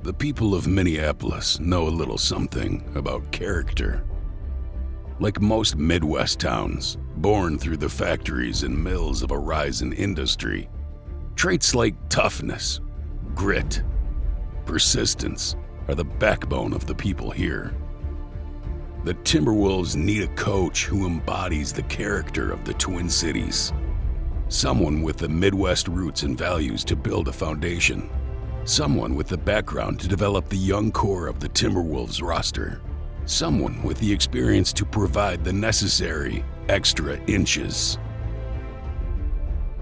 The people of Minneapolis know a little something about character. Like most Midwest towns, born through the factories and mills of a rising industry, traits like toughness, grit, persistence are the backbone of the people here. The Timberwolves need a coach who embodies the character of the Twin Cities. Someone with the Midwest roots and values to build a foundation. Someone with the background to develop the young core of the Timberwolves roster. Someone with the experience to provide the necessary extra inches.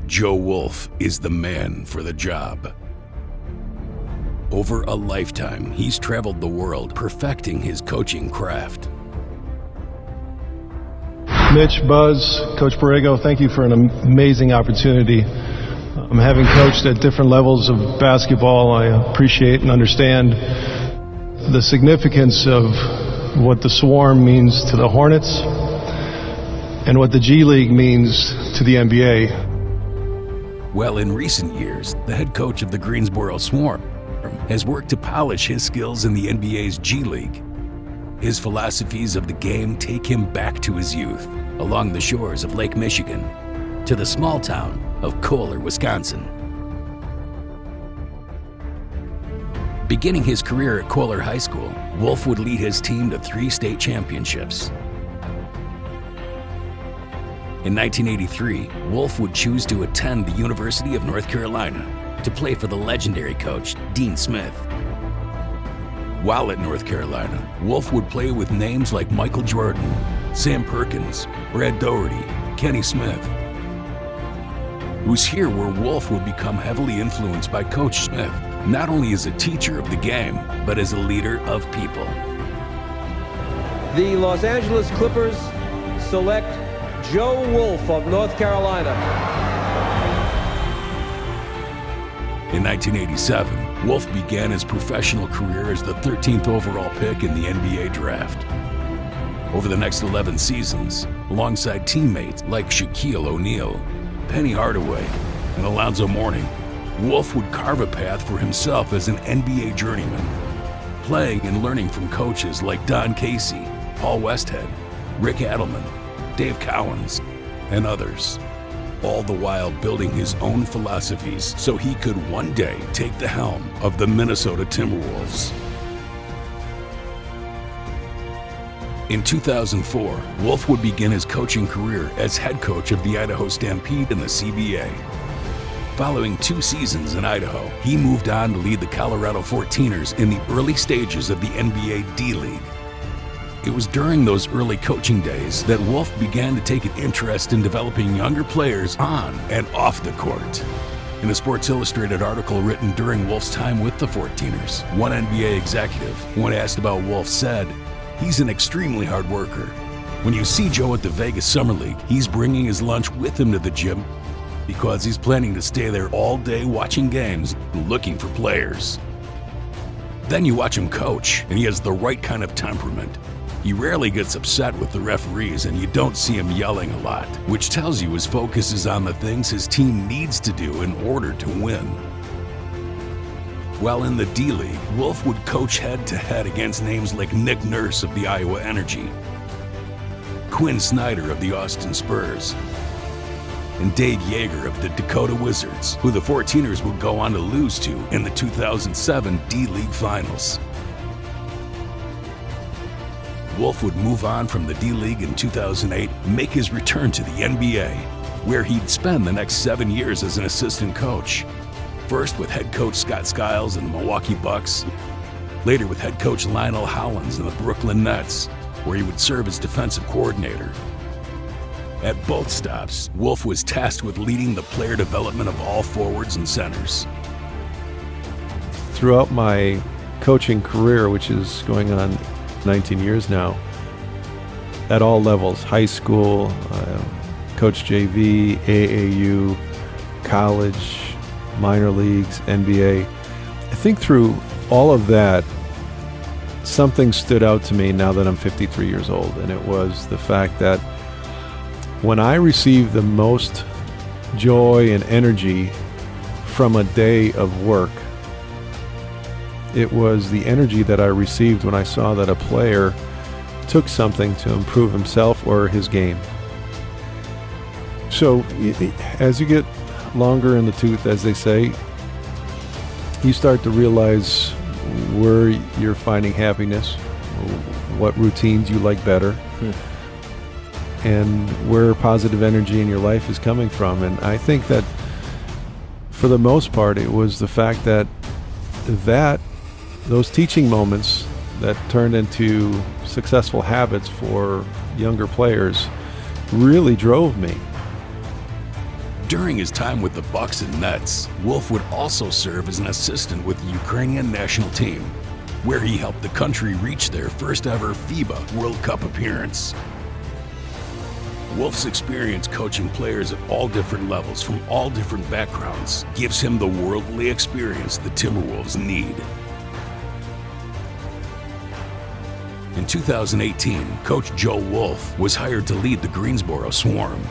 Joe Wolf is the man for the job. Over a lifetime, he's traveled the world perfecting his coaching craft. Mitch, Buzz, Coach Borrego, thank you for an amazing opportunity. Having coached at different levels of basketball, I appreciate and understand the significance of what the Swarm means to the Hornets and what the G League means to the NBA. Well, in recent years, the head coach of the Greensboro Swarm has worked to polish his skills in the NBA's G League. His philosophies of the game take him back to his youth, along the shores of Lake Michigan, to the small town of Kohler, Wisconsin. Beginning his career at Kohler High School, Wolf would lead his team to 3 state championships. In 1983, Wolf would choose to attend the University of North Carolina to play for the legendary coach, Dean Smith. While at North Carolina, Wolf would play with names like Michael Jordan, Sam Perkins, Brad Daugherty, Kenny Smith. It was here where Wolf would become heavily influenced by Coach Smith, not only as a teacher of the game, but as a leader of people. The Los Angeles Clippers select Joe Wolf of North Carolina. In 1987, Wolf began his professional career as the 13th overall pick in the NBA draft. Over the next 11 seasons, alongside teammates like Shaquille O'Neal, Penny Hardaway, and Alonzo Mourning, Wolf would carve a path for himself as an NBA journeyman, playing and learning from coaches like Don Casey, Paul Westhead, Rick Adelman, Dave Cowens, and others, all the while building his own philosophies so he could one day take the helm of the Minnesota Timberwolves. In 2004, Wolf would begin his coaching career as head coach of the Idaho Stampede in the CBA. Following 2 seasons in Idaho, he moved on to lead the Colorado 14ers in the early stages of the NBA D-League. It was during those early coaching days that Wolf began to take an interest in developing younger players on and off the court. In a Sports Illustrated article written during Wolf's time with the 14ers, one NBA executive, when asked about Wolf, said, "He's an extremely hard worker. When you see Joe at the Vegas Summer League, he's bringing his lunch with him to the gym because he's planning to stay there all day watching games and looking for players. Then you watch him coach, and he has the right kind of temperament. He rarely gets upset with the referees, and you don't see him yelling a lot, which tells you his focus is on the things his team needs to do in order to win." While in the D-League, Wolf would coach head-to-head against names like Nick Nurse of the Iowa Energy, Quinn Snyder of the Austin Spurs, and Dave Yeager of the Dakota Wizards, who the 14ers would go on to lose to in the 2007 D-League Finals. Wolf would move on from the D-League in 2008 and make his return to the NBA, where he'd spend the next 7 years as an assistant coach. First with head coach Scott Skiles and the Milwaukee Bucks, later with head coach Lionel Hollins and the Brooklyn Nets, where he would serve as defensive coordinator. At both stops, Wolf was tasked with leading the player development of all forwards and centers. Throughout my coaching career, which is going on 19 years now, at all levels, high school, coach JV, AAU, college, minor leagues, NBA. I think through all of that, something stood out to me now that I'm 53 years old, and it was the fact that when I received the most joy and energy from a day of work, It was the energy that I received when I saw that a player took something to improve himself or his game. So as you get longer in the tooth, as they say, you start to realize where you're finding happiness, what routines you like better, and where positive energy in your life is coming from. And I think that for the most part, it was the fact that those teaching moments that turned into successful habits for younger players really drove me. During his time with the Bucks and Nets, Wolf would also serve as an assistant with the Ukrainian national team, where he helped the country reach their first ever FIBA World Cup appearance. Wolf's experience coaching players at all different levels from all different backgrounds gives him the worldly experience the Timberwolves need. In 2018, Coach Joe Wolf was hired to lead the Greensboro Swarm.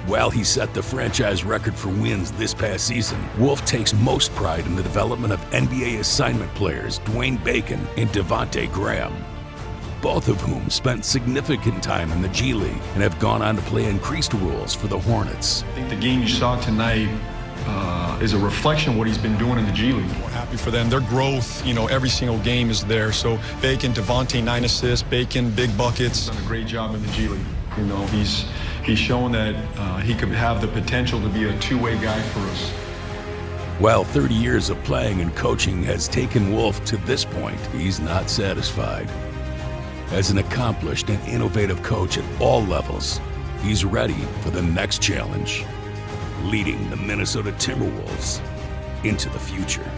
While he set the franchise record for wins this past season, Wolf takes most pride in the development of NBA assignment players Dwayne Bacon and Devontae Graham, both of whom spent significant time in the G League and have gone on to play increased roles for the Hornets. I think the game you saw tonight is a reflection of what he's been doing in the G League. We're happy for them. Their growth, every single game is there. So Bacon, Devontae, 9 assists, Bacon, big buckets. He's done a great job in the G League. He's shown that he could have the potential to be a two-way guy for us. While 30 years of playing and coaching has taken Wolf to this point, he's not satisfied. As an accomplished and innovative coach at all levels, he's ready for the next challenge, leading the Minnesota Timberwolves into the future.